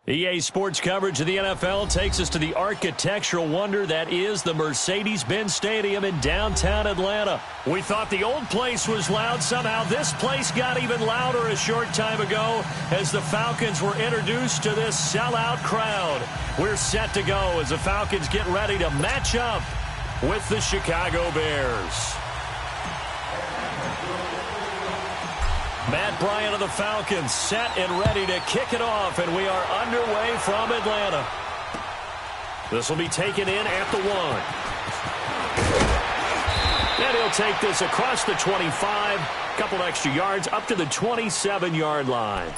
EA Sports coverage of the NFL takes us to the architectural wonder that is the Mercedes-Benz Stadium in downtown Atlanta. We thought the old place was loud. Somehow this place got even louder a short time ago as the Falcons were introduced to this sellout crowd. We're set to go as the Falcons get ready to match up with the Chicago Bears. Matt Bryant of the Falcons set and ready to kick it off, and we are underway from Atlanta. This will be taken in at the 1. And he'll take this across the 25, a couple extra yards up to the 27-yard line.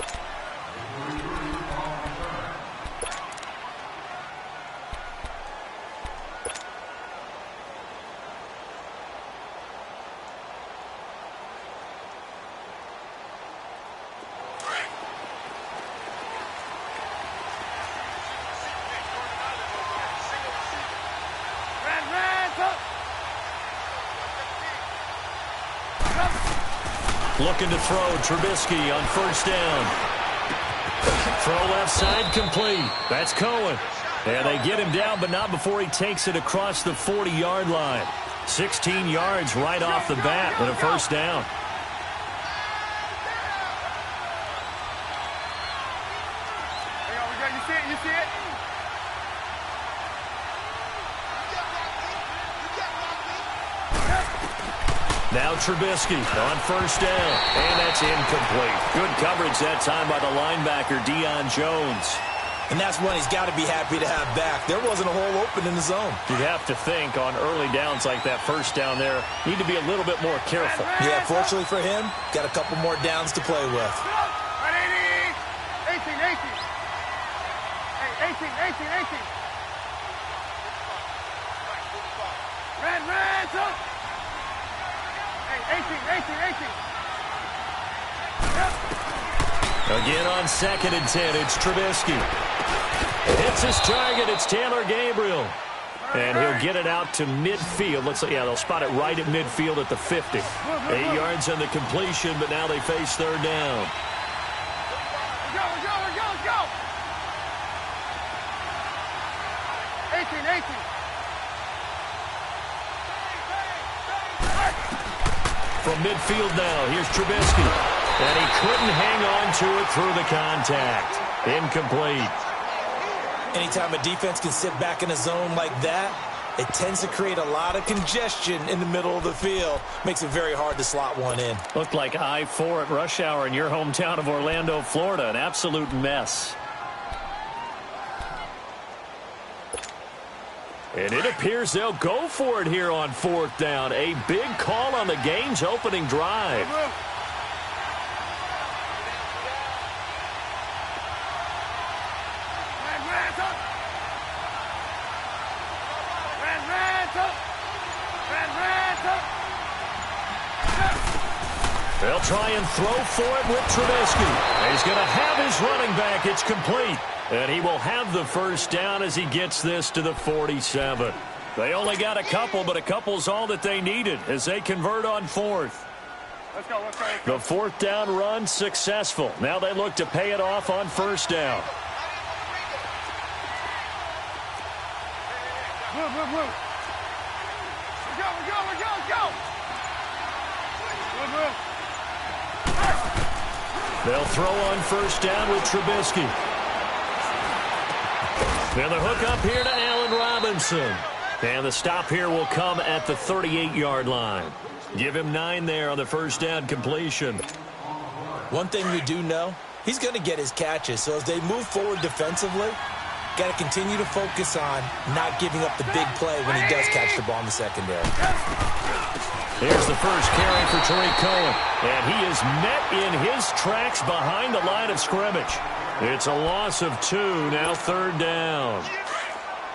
Looking to throw, Trubisky on first down. Throw left side, complete. That's Cohen. And they get him down, but not before he takes it across the 40-yard line. 16 yards right off the bat and a first down. You see it? Now Trubisky on first down, and that's incomplete. Good coverage that time by the linebacker, Deion Jones. And that's one he's got to be happy to have back. There wasn't a hole open in the zone. You'd have to think on early downs like that first down there, need to be a little bit more careful. Yeah, fortunately for him, got a couple more downs to play with. 18. Hey, 18. Red, up. 18. Again on 2nd and 10, it's Trubisky. Hits his target, it's Taylor Gabriel. And he'll get it out to midfield. Looks like, yeah, they'll spot it right at midfield at the 50. 8 yards on the completion, but now they face third down. Let's go. 18. From midfield now, here's Trubisky. And he couldn't hang on to it through the contact. Incomplete. Anytime a defense can sit back in a zone like that, it tends to create a lot of congestion in the middle of the field. Makes it very hard to slot one in. Looked like I-4 at rush hour in your hometown of Orlando, Florida. An absolute mess. And it appears they'll go for it here on 4th down. A big call on the game's opening drive. They'll try and throw for it with Trubisky. He's going to have his running back. It's complete. And he will have the first down as he gets this to the 47. They only got a couple, but a couple's all that they needed as they convert on 4th. Let's go. The 4th down run successful. Now they look to pay it off on first down. Move. Let's go. Move. They'll throw on first down with Trubisky. And the hook up here to Allen Robinson. And the stop here will come at the 38-yard line. Give him 9 there on the first down completion. One thing we do know, he's going to get his catches. So as they move forward defensively, got to continue to focus on not giving up the big play when he does catch the ball in the secondary. Here's the first carry for Tariq Cohen. And he is met in his tracks behind the line of scrimmage. It's a loss of 2, now 3rd down.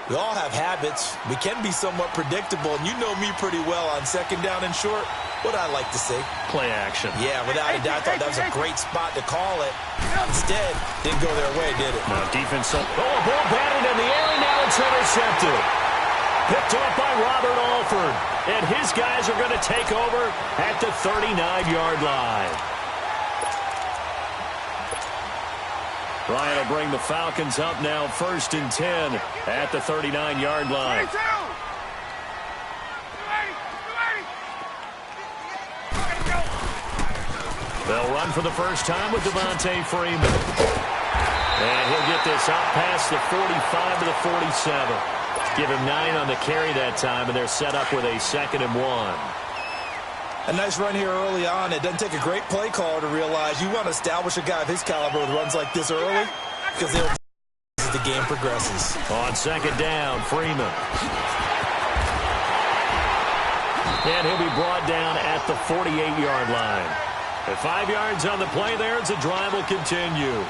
We all have habits. We can be somewhat predictable, and you know me pretty well on 2nd down and short. What I like to see. Play action. Yeah, without a doubt. I thought that was a great spot to call it. Instead, didn't go their way, did it? Now defense. Oh, ball batted in the air, and now it's intercepted. Picked off by Robert Alford. And his guys are going to take over at the 39-yard line. Ryan will bring the Falcons up now 1st and 10 at the 39-yard line. 22. 280. They'll run for the first time with Devontae Freeman. And he'll get this out past the 45 to the 47. Give him 9 on the carry that time, and they're set up with a 2nd and 1. A nice run here early on. It doesn't take a great play caller to realize you want to establish a guy of his caliber with runs like this early because they'll as the game progresses. On 2nd down, Freeman. And he'll be brought down at the 48-yard line. At 5 yards on the play there, as the drive will continue.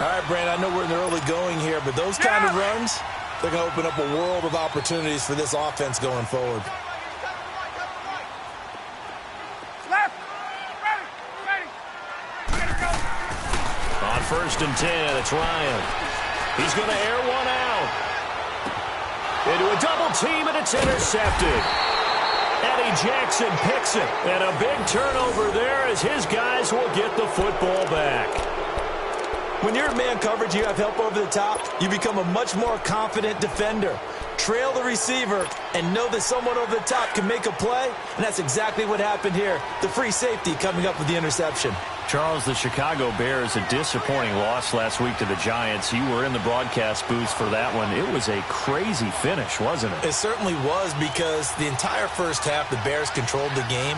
All right, Brandon, I know we're in the early going here, but those kind of runs, they're going to open up a world of opportunities for this offense going forward. Left. Ready. On 1st and 10, it's Ryan. He's going to air one out. Into a double team, and it's intercepted. Eddie Jackson picks it. And a big turnover there as his guys will get the football back. When you're in man coverage, you have help over the top, you become a much more confident defender. Trail the receiver and know that someone over the top can make a play, and that's exactly what happened here. The free safety coming up with the interception. Charles, the Chicago Bears, a disappointing loss last week to the Giants. You were in the broadcast booth for that one. It was a crazy finish, wasn't it? It certainly was, because the entire first half, the Bears controlled the game,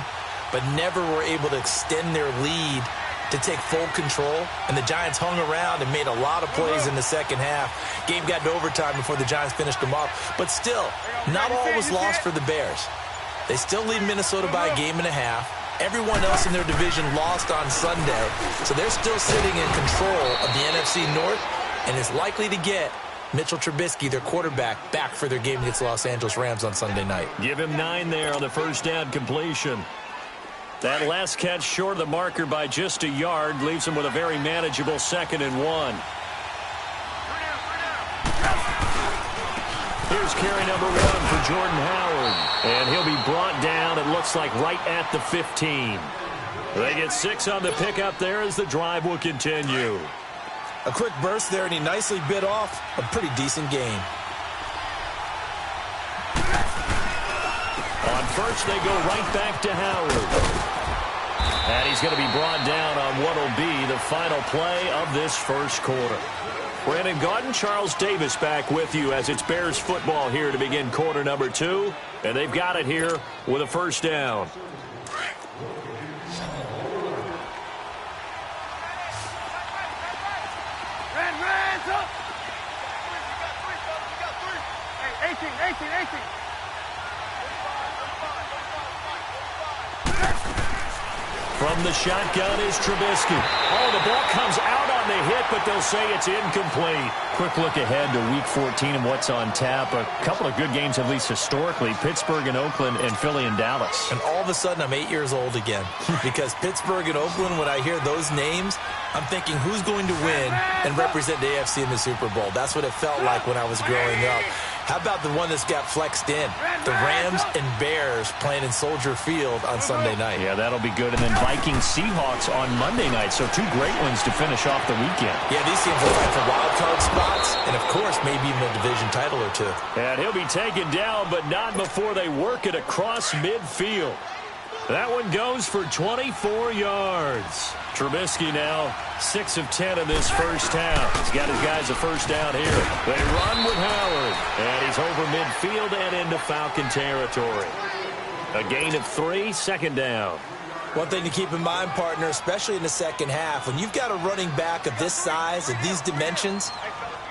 but never were able to extend their lead to take full control, and the Giants hung around and made a lot of plays in the second half. Game got to overtime before the Giants finished them off, but still, not all was lost for the Bears. They still lead Minnesota by a game and a half. Everyone else in their division lost on Sunday, so they're still sitting in control of the NFC North, and is likely to get Mitchell Trubisky, their quarterback, back for their game against the Los Angeles Rams on Sunday night. Give him 9 there on the first down completion. That last catch short of the marker by just a yard leaves him with a very manageable 2nd and 1. Here's carry number 1 for Jordan Howard. And he'll be brought down, it looks like, right at the 15. They get 6 on the pickup there as the drive will continue. A quick burst there, and he nicely bit off a pretty decent gain. On first, they go right back to Howard. And he's going to be brought down on what will be the final play of this first quarter. Brandon Gaudin, Charles Davis back with you as it's Bears football here to begin quarter number 2. And they've got it here with a first down. Hands up. Hey, 18. From the shotgun is Trubisky. Oh, the ball comes out on the hit, but they'll say it's incomplete. Quick look ahead to Week 14 and what's on tap. A couple of good games, at least historically. Pittsburgh and Oakland and Philly and Dallas. And all of a sudden, I'm 8 years old again. Because Pittsburgh and Oakland, when I hear those names, I'm thinking who's going to win and represent the AFC in the Super Bowl. That's what it felt like when I was growing up. How about the one that's got flexed in? The Rams and Bears playing in Soldier Field on Sunday night. Yeah, that'll be good. And then Vikings-Seahawks on Monday night. So 2 great ones to finish off the weekend. Yeah, these teams will fight for wild card spots and, of course, maybe even a division title or 2. And he'll be taken down, but not before they work it across midfield. That one goes for 24 yards. Trubisky now 6 of 10 in this first half. He's got his guys a first down here. They run with Howard. And he's over midfield and into Falcon territory. A gain of 3, 2nd down. One thing to keep in mind, partner, especially in the second half, when you've got a running back of this size, of these dimensions,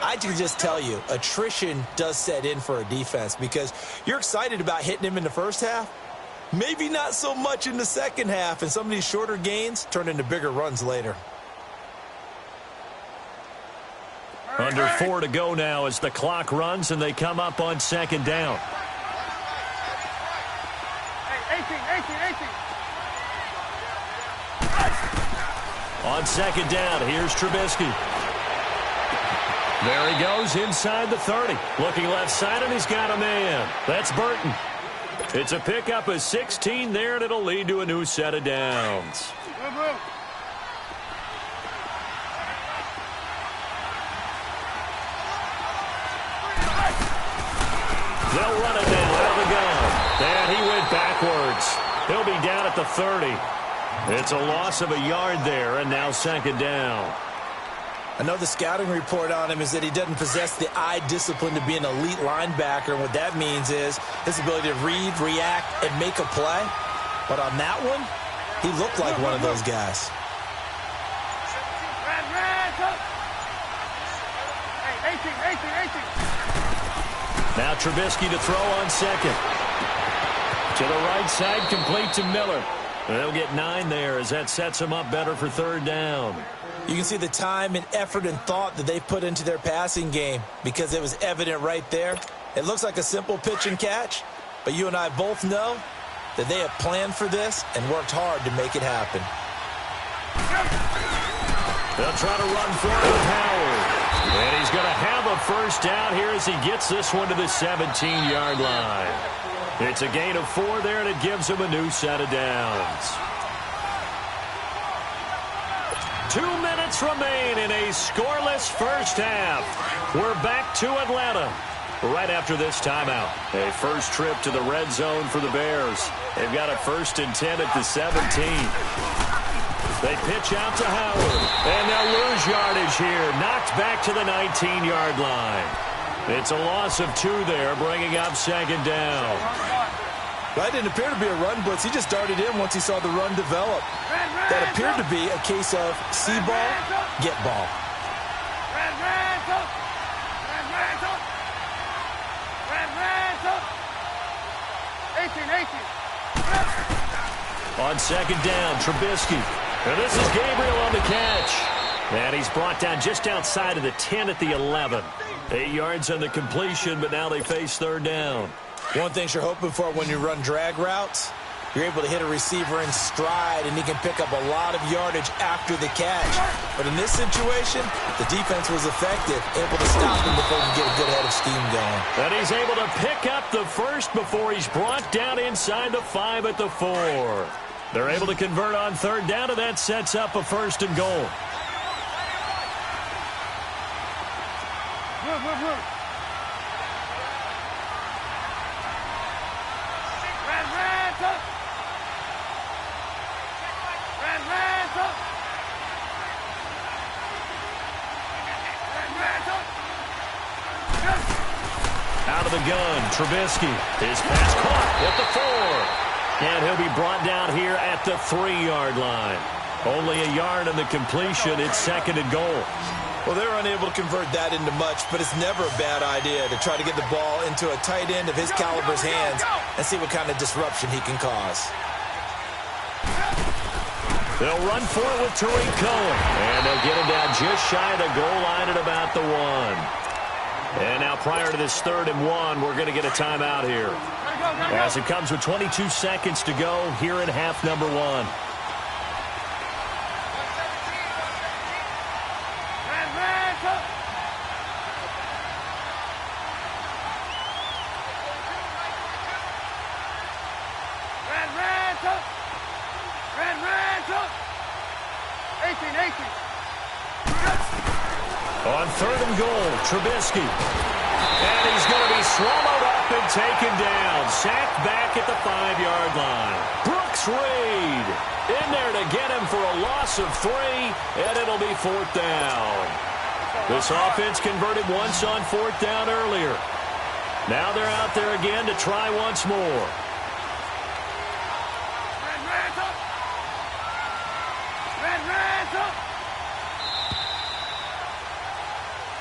I can just tell you, attrition does set in for a defense because you're excited about hitting him in the first half. Maybe not so much in the second half, and some of these shorter gains turn into bigger runs later. Under 4 to go now as the clock runs and they come up on 2nd down. Hey, 18. On 2nd down, here's Trubisky. There he goes inside the 30. Looking left side, and he's got a man. That's Burton. It's a pickup of 16 there, and it'll lead to a new set of downs. They'll run it now out of the gun. And he went backwards. He'll be down at the 30. It's a loss of a yard there, and now second down. I know the scouting report on him is that he doesn't possess the eye discipline to be an elite linebacker. And what that means is his ability to read, react, and make a play. But on that one, he looked like one of those guys. Hey, 18. Now Trubisky to throw on second. To the right side, complete to Miller. They'll get 9 there as that sets them up better for third down. You can see the time and effort and thought that they put into their passing game because it was evident right there. It looks like a simple pitch and catch, but you and I both know that they have planned for this and worked hard to make it happen. They'll try to run for it with Howard. And he's going to have a first down here as he gets this one to the 17-yard line. It's a gain of 4 there, and it gives him a new set of downs. 2 minutes remain in a scoreless first half. We're back to Atlanta right after this timeout. A first trip to the red zone for the Bears. They've got a 1st and 10 at the 17. They pitch out to Howard, and they'll lose yardage here. Knocked back to the 19-yard line. It's a loss of 2 there, bringing up second down. That didn't appear to be a run blitz. He just darted in once he saw the run develop. That appeared to be a case of see ball, get ball. 18. On second down, Trubisky. And this is Gabriel on the catch. And he's brought down just outside of the 10 at the 11. 8 yards on the completion, but now they face third down. One thing you're hoping for when you run drag routes, you're able to hit a receiver in stride, and he can pick up a lot of yardage after the catch. But in this situation, the defense was effective, able to stop him before he can get a good head of steam going. And he's able to pick up the first before he's brought down inside the 5 at the 4. They're able to convert on third down, and that sets up a 1st and goal. Out of the gun, Trubisky. His pass caught at the 4. And he'll be brought down here at the 3-yard line. Only a yard on the completion. It's 2nd and goal. Well, they were unable to convert that into much, but it's never a bad idea to try to get the ball into a tight end of his caliber's hands and see what kind of disruption he can cause. They'll run for it with Tariq Cohen. And they'll get him down just shy of the goal line at about the 1. And now prior to this 3rd and 1, we're going to get a timeout here. As it comes with 22 seconds to go here in half number 1. On 3rd and goal, Trubisky. And he's going to be swallowed up and taken down. Sacked back at the 5-yard line. Brooks Reed in there to get him for a loss of 3, and it'll be 4th down. This offense converted once on 4th down earlier. Now they're out there again to try once more.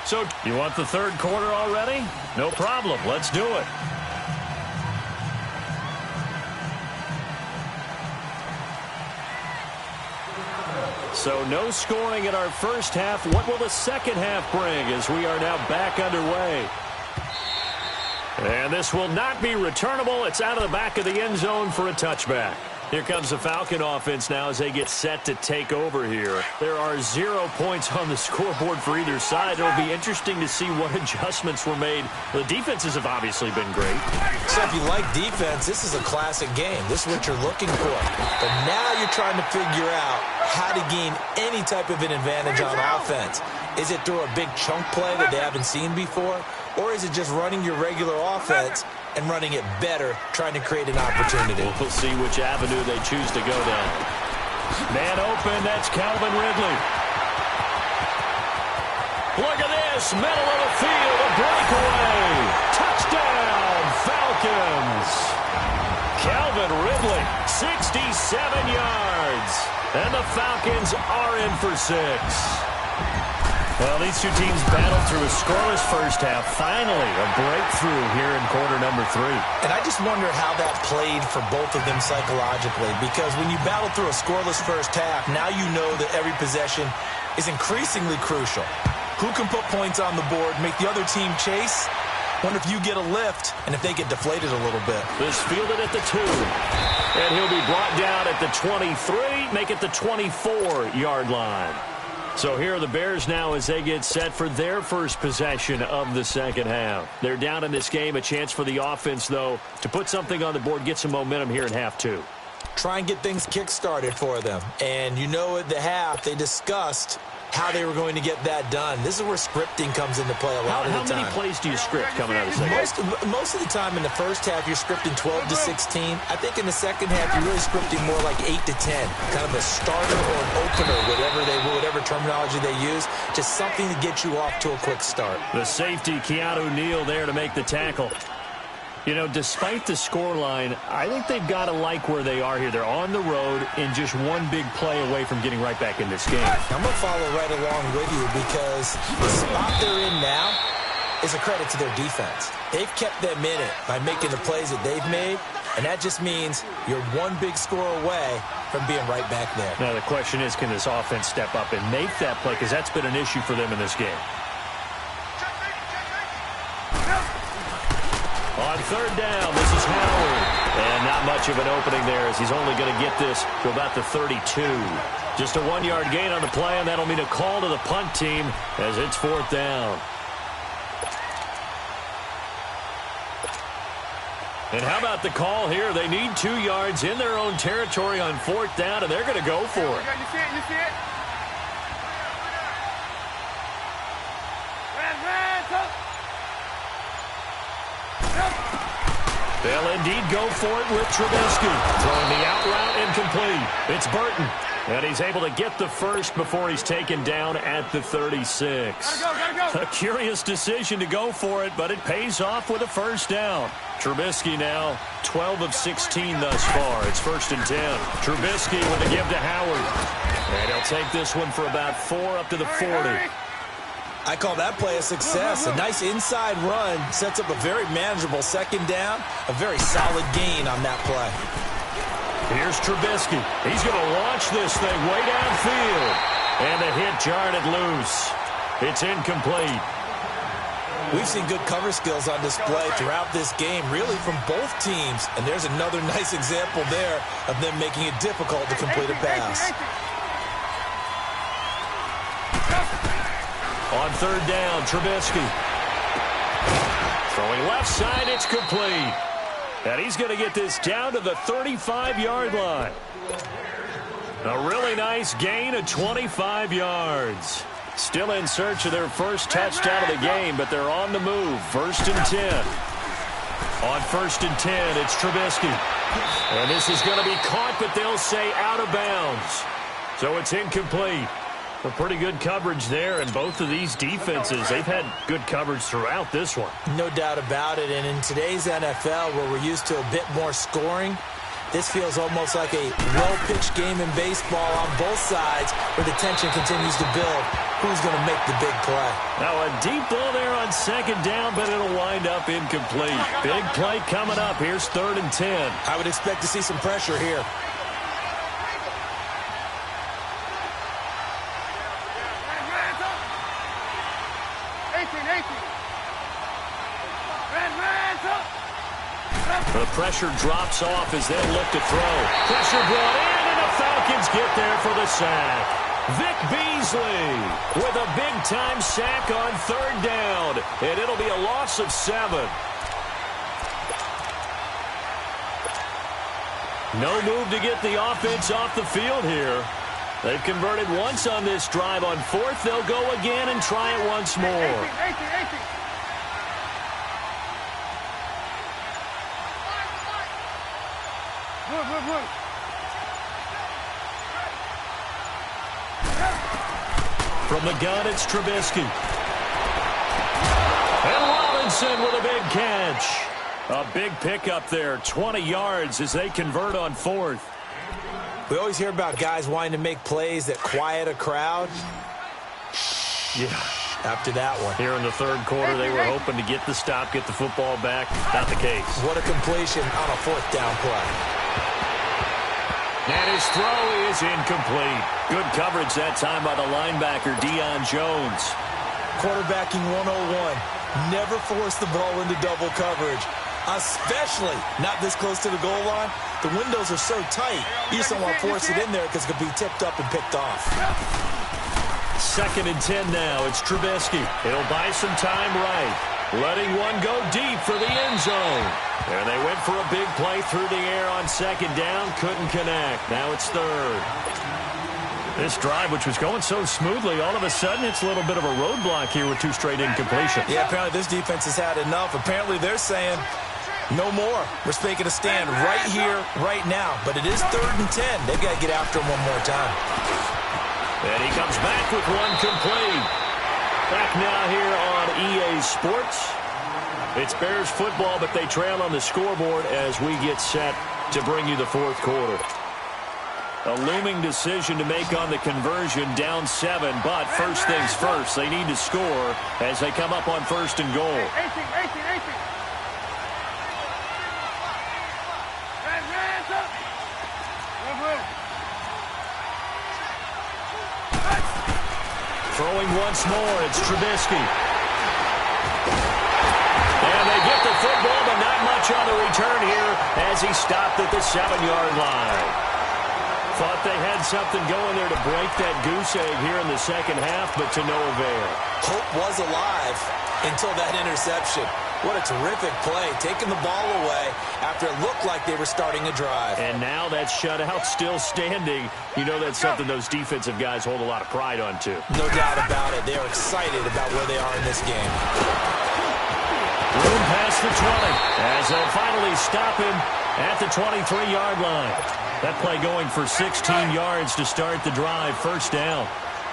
So, you want the 3rd quarter already? No problem. Let's do it. So, no scoring in our first half. What will the second half bring as we are now back underway? And this will not be returnable. It's out of the back of the end zone for a touchback. Here comes the Falcon offense now as they get set to take over here. There are 0 points on the scoreboard for either side. It'll be interesting to see what adjustments were made. The defenses have obviously been great. So if you like defense, this is a classic game. This is what you're looking for. But now you're trying to figure out how to gain any type of an advantage on offense. Is it through a big chunk play that they haven't seen before? Or is it just running your regular offense and running it better, trying to create an opportunity? We'll see which avenue they choose to go down. Man open, that's Calvin Ridley. Look at this, middle of the field, a breakaway. Touchdown, Falcons. Calvin Ridley, 67 yards. And the Falcons are in for 6. Well, these two teams battled through a scoreless first half. Finally, a breakthrough here in quarter number 3. And I just wonder how that played for both of them psychologically, because when you battle through a scoreless first half, now you know that every possession is increasingly crucial. Who can put points on the board, make the other team chase? Wonder if you get a lift and if they get deflated a little bit. This fielded at the 2. And he'll be brought down at the 23, make it the 24-yard line. So here are the Bears now as they get set for their first possession of the second half. They're down in this game. A chance for the offense, though, to put something on the board, get some momentum here in half 2. Try and get things kick-started for them. And you know at the half they discussed how they were going to get that done. This is where scripting comes into play a lot of the time. How many plays do you script coming out of the second half? Most of the time in the first half, you're scripting 12 to 16. I think in the second half, you're really scripting more like 8 to 10. Kind of a starter or an opener, whatever terminology they use. Just something to get you off to a quick start. The safety, Keanu Neal, there to make the tackle. You know, despite the scoreline, I think they've got to like where they are here. They're on the road and just one big play away from getting right back in this game. I'm going to follow right along with you because the spot they're in now is a credit to their defense. They've kept them in it by making the plays that they've made, and that just means you're one big score away from being right back there. Now, the question is, can this offense step up and make that play? Because that's been an issue for them in this game. On third down, this is Howard. And not much of an opening there as he's only going to get this to about the 32. Just a 1-yard gain on the play, and that'll mean a call to the punt team as it's 4th down. And how about the call here? They need 2 yards in their own territory on 4th down, and they're going to go for it. You see it, you see it? They'll indeed go for it with Trubisky. Throwing the out route incomplete. It's Burton. And he's able to get the first before he's taken down at the 36. Gotta go. A curious decision to go for it, but it pays off with a first down. Trubisky now 12 of 16 thus far. It's 1st and 10. Trubisky with the give to Howard. And he'll take this one for about 4 up to the 40. I call that play a success. A nice inside run sets up a very manageable second down. A very solid gain on that play. Here's Trubisky. He's going to launch this thing way downfield. And the hit jarred it loose. It's incomplete. We've seen good cover skills on display throughout this game, really from both teams. And there's another nice example there of them making it difficult to complete a pass. On third down, Trubisky. Throwing left side, it's complete. And he's going to get this down to the 35-yard line. A really nice gain of 25 yards. Still in search of their first touchdown of the game, but they're on the move. 1st and 10. On 1st and 10, it's Trubisky. And this is going to be caught, but they'll say out of bounds. So it's incomplete. A pretty good coverage there, and both of these defenses, they've had good coverage throughout this one. No doubt about it, and in today's NFL, where we're used to a bit more scoring, this feels almost like a well-pitched game in baseball on both sides, where the tension continues to build. Who's going to make the big play? Now a deep ball there on 2nd down, but it'll wind up incomplete. Big play coming up. Here's 3rd and 10. I would expect to see some pressure here. The pressure drops off as they look to throw. Pressure brought in, and the Falcons get there for the sack. Vic Beasley with a big-time sack on 3rd down, and it'll be a loss of 7. No move to get the offense off the field here. They've converted once on this drive. On 4th, they'll go again and try it once more. From the gun, it's Trubisky. And Robinson with a big catch. A big pickup there, 20 yards as they convert on fourth. We always hear about guys wanting to make plays that quiet a crowd. Yeah. After that one. Here in the third quarter, they were hoping to get the stop, get the football back. Not the case. What a completion on a fourth down play. And his throw is incomplete. Good coverage that time by the linebacker, Deion Jones. Quarterbacking 101. Never force the ball into double coverage, especially not this close to the goal line. The windows are so tight, you just don't want to force it in there because it could be tipped up and picked off. 2nd and 10 now. It's Trubisky. He'll buy some time right. Letting one go deep for the end zone. And they went for a big play through the air on 2nd down. Couldn't connect. Now it's 3rd. This drive, which was going so smoothly, all of a sudden it's a little bit of a roadblock here with 2 straight incompletions. Yeah, apparently this defense has had enough. Apparently they're saying no more. We're making a stand right here, right now. But it is 3rd and 10. They've got to get after him one more time. And he comes back with one complete. Back now here on EA Sports. It's Bears football, but they trail on the scoreboard as we get set to bring you the fourth quarter. A looming decision to make on the conversion, down 7, but first things first, they need to score as they come up on 1st and goal. 18. Throwing once more, it's Trubisky. And they get the football, but not much on the return here as he stopped at the 7-yard line. Thought they had something going there to break that goose egg here in the second half, but to no avail. Hope was alive until that interception. What a terrific play, taking the ball away after it looked like they were starting a drive. And now that shutout still standing. You know that's something those defensive guys hold a lot of pride on, too. No doubt about it. They are excited about where they are in this game. Room past the 20 as they'll finally stop him at the 23-yard line. That play going for 16 yards to start the drive. 1st down.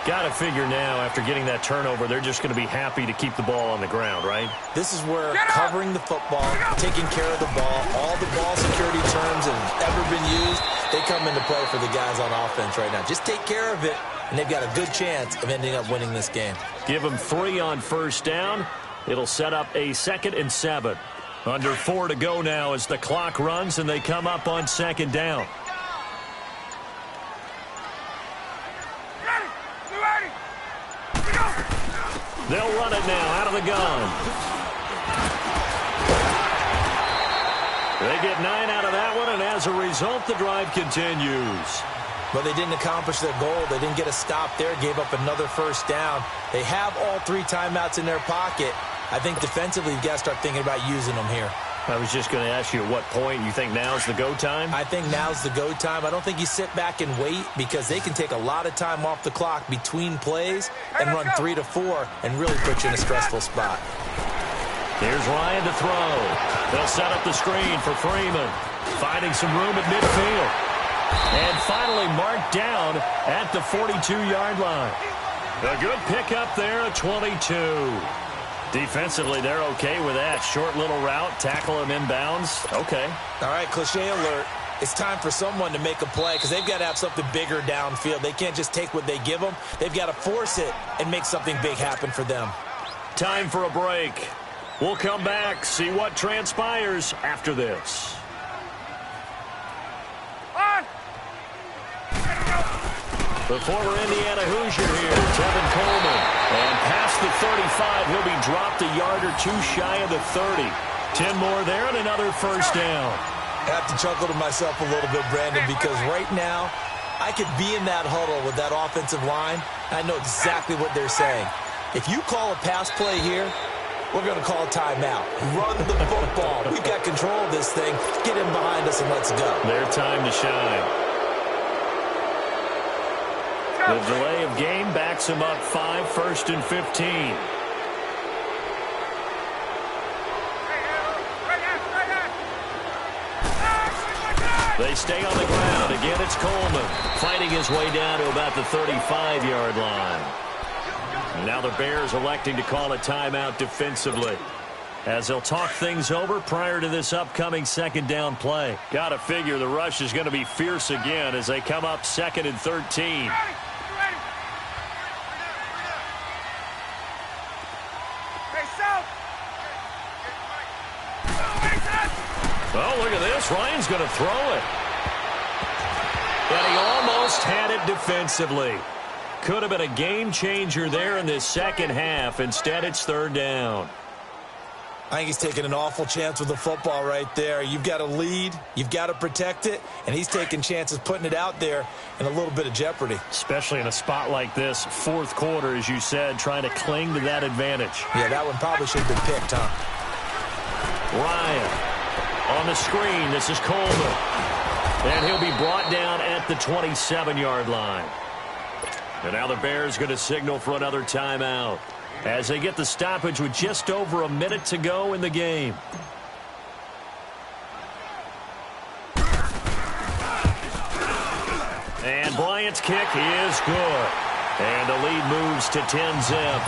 Got to figure now, after getting that turnover, they're just going to be happy to keep the ball on the ground, right? This is where covering the football, taking care of the ball, all the ball security terms that have ever been used, they come into play for the guys on offense right now. Just take care of it, and they've got a good chance of ending up winning this game. Give them 3 on 1st down. It'll set up a 2nd and 7. Under 4 to go now as the clock runs, and they come up on 2nd down. They'll run it now out of the gun. They get 9 out of that one, and as a result, the drive continues. But they didn't accomplish their goal. They didn't get a stop there, gave up another 1st down. They have all 3 timeouts in their pocket. I think defensively, you've got to start thinking about using them here. I was just going to ask you at what point you think now's the go time? I think now's the go time. I don't think you sit back and wait because they can take a lot of time off the clock between plays and run 3 to 4 and really put you in a stressful spot. Here's Ryan to throw. They'll set up the screen for Freeman. Finding some room at midfield. And finally marked down at the 42-yard line. A good pickup there at 22. Defensively, they're okay with that. Short little route, tackle him inbounds. Okay. All right, cliche alert. It's time for someone to make a play because they've got to have something bigger downfield. They can't just take what they give them. They've got to force it and make something big happen for them. Time for a break. We'll come back, see what transpires after this. The former Indiana Hoosier here, Tevin Coleman. And past the 35, he'll be dropped a yard or 2 shy of the 30. 10 more there and another 1st down. I have to chuckle to myself a little bit, Brandon, because right now I could be in that huddle with that offensive line. I know exactly what they're saying. If you call a pass play here, we're going to call a timeout. Run the football. We've got control of this thing. Get in behind us and let's go. Their time to shine. The delay of game backs him up 5, 1st and 15. They stay on the ground. Again, it's Coleman fighting his way down to about the 35-yard line. And now the Bears electing to call a timeout defensively, as they'll talk things over prior to this upcoming second down play. Got to figure the rush is going to be fierce again as they come up 2nd and 13. Oh, look at this. Ryan's going to throw it. And he almost had it defensively. Could have been a game changer there in this second half. Instead, it's 3rd down. I think he's taking an awful chance with the football right there. You've got to lead, you've got to protect it, and he's taking chances putting it out there in a little bit of jeopardy. Especially in a spot like this, 4th quarter, as you said, trying to cling to that advantage. Yeah, that one probably should have been picked, huh? Ryan on the screen. This is Coleman. And he'll be brought down at the 27-yard line. And now the Bears going to signal for another timeout as they get the stoppage with just over a minute to go in the game. And Bryant's kick is good. And the lead moves to 10-zip.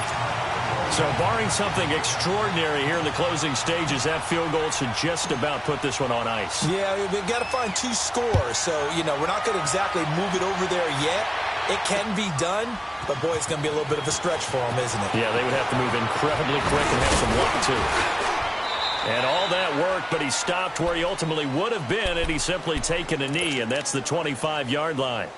So barring something extraordinary here in the closing stages, that field goal should just about put this one on ice. Yeah, we've got to find 2 scores. So, we're not going to exactly move it over there yet. It can be done, but, boy, it's going to be a little bit of a stretch for them, isn't it? Yeah, they would have to move incredibly quick and have some luck, too. And all that worked, but he stopped where he ultimately would have been, and he's simply taken a knee, and that's the 25-yard line.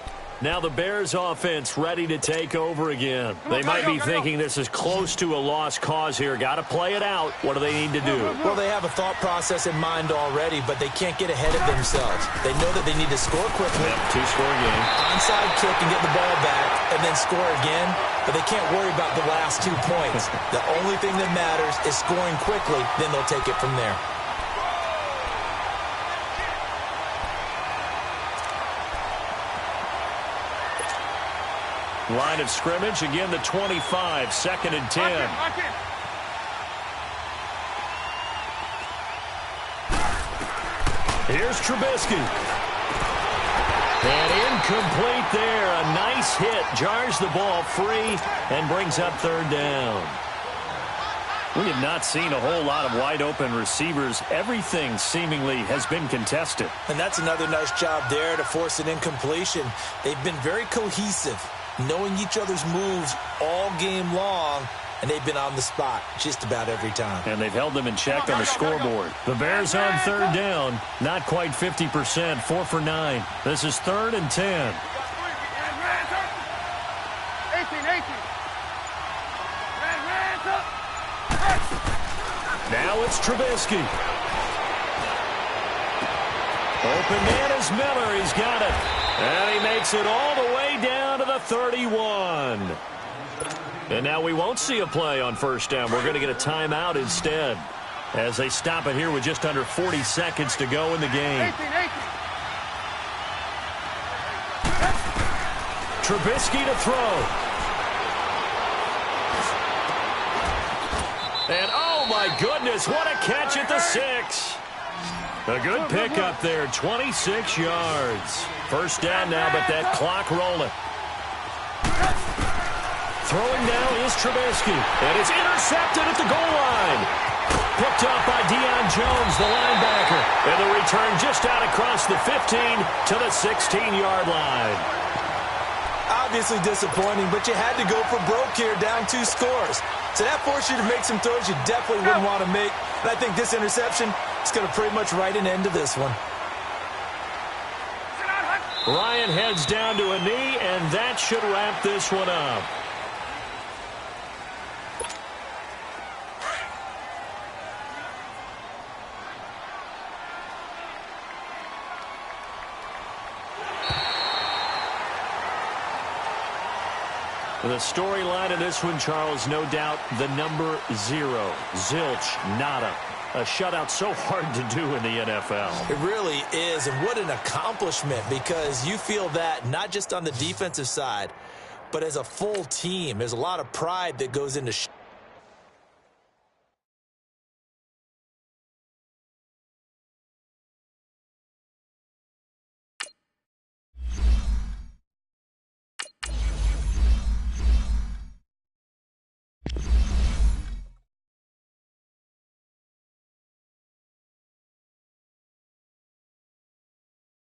Now the Bears offense ready to take over again. They might be thinking this is close to a lost cause here. Got to play it out. What do they need to do? Well, they have a thought process in mind already, but they can't get ahead of themselves. They know that they need to score quickly. Yep, 2-score game. Onside kick and get the ball back and then score again, but they can't worry about the last 2 points. The only thing that matters is scoring quickly, then they'll take it from there. Line of scrimmage, again the 25, 2nd and 10. Here's Trubisky. And incomplete there. A nice hit. Jars the ball free and brings up 3rd down. We have not seen a whole lot of wide-open receivers. Everything seemingly has been contested. And that's another nice job there to force an incompletion. They've been very cohesive, knowing each other's moves all game long, and they've been on the spot just about every time. And they've held them in check on the scoreboard. The Bears on 3rd down, not quite 50%, 4 for 9. This is 3rd and 10. 18. Now it's Trubisky. Open man is Miller. He's got it. And he makes it all the way down to the 31. And now we won't see a play on 1st down. We're going to get a timeout instead as they stop it here with just under 40 seconds to go in the game. 18. Trubisky to throw. And oh my goodness, what a catch at the 6. A good pickup there, 26 yards. 1st down now, but that clock rolling. Throwing now is Trubisky. And it's intercepted at the goal line. Picked up by Deion Jones, the linebacker. And the return just out across the 15 to the 16-yard line. Obviously disappointing, but you had to go for broke here, down 2 scores. So that forced you to make some throws you definitely wouldn't want to make. And I think this interception is going to pretty much write an end to this one. Ryan heads down to a knee, and that should wrap this one up. The storyline of this one, Charles, no doubt the number 0. Zilch, nada. A shutout so hard to do in the NFL. It really is, and what an accomplishment, because you feel that not just on the defensive side, but as a full team. There's a lot of pride that goes into